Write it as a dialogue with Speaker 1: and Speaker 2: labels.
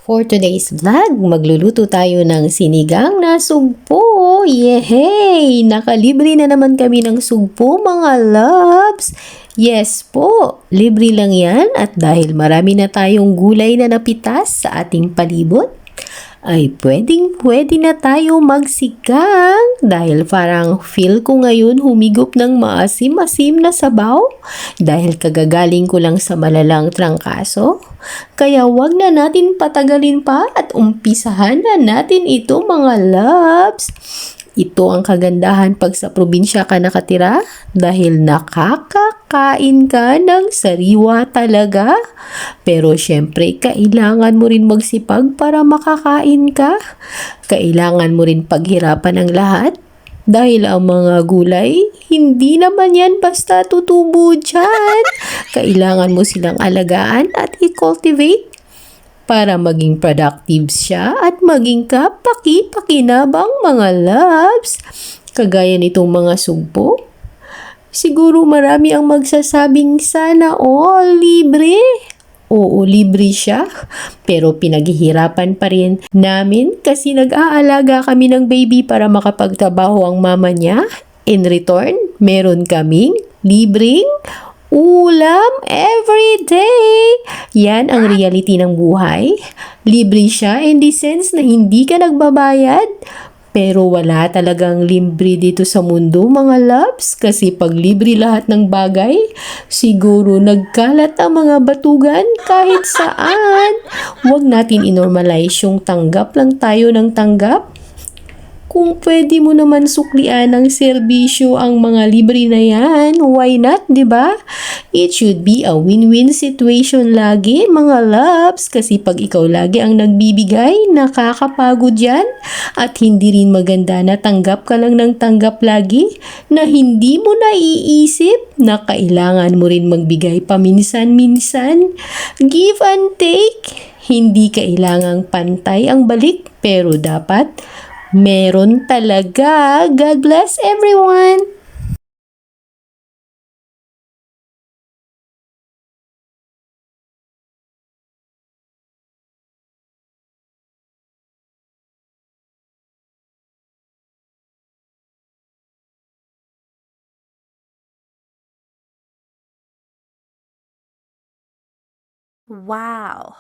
Speaker 1: For today's vlog, magluluto tayo ng sinigang na sugpo. Yehey! Nakalibre na naman kami ng sugpo mga loves. Yes po, libre lang yan at dahil marami na tayong gulay na napitas sa ating palibot, ay pwedeng-pwede na tayo magsigang dahil parang feel ko ngayon humigop ng maasim-asim na sabaw dahil kagagaling ko lang sa malalang trangkaso. Kaya wag na natin patagalin pa at umpisahan na natin ito mga loves. Ito ang kagandahan pag sa probinsya ka nakatira dahil nakakakain ka ng sariwa talaga. Pero syempre, kailangan mo rin magsipag para makakain ka. Kailangan mo rin paghirapan ang lahat. Dahil ang mga gulay, hindi naman yan basta tutubo dyan. Kailangan mo silang alagaan at i-cultivate para maging productive siya at maging kapaki-pakinabang mga loves. Kagaya nitong mga sugpo, siguro marami ang magsasabing sana all libre. Oo, libre siya. Pero pinaghihirapan pa rin namin kasi nag-aalaga kami ng baby para makapagtrabaho ang mama niya. In return, meron kaming libreng ulam every day. Yan ang reality ng buhay. Libre siya in the sense na hindi ka nagbabayad. Pero wala talagang libre dito sa mundo mga loves kasi pag libre lahat ng bagay, siguro nagkalat ang mga batugan kahit saan. Huwag natin inormalize yung tanggap lang tayo ng tanggap. Kung pwede mo naman suklian ng serbisyo ang mga libre na yan, why not, di ba? It should be a win-win situation lagi, mga loves. Kasi pag ikaw lagi ang nagbibigay, nakakapagod yan. At hindi rin maganda na tanggap ka lang ng tanggap lagi na hindi mo naiisip na kailangan mo rin magbigay paminsan-minsan. Give and take. Hindi kailangang pantay ang balik, pero dapat meron talaga. God bless everyone!
Speaker 2: Wow!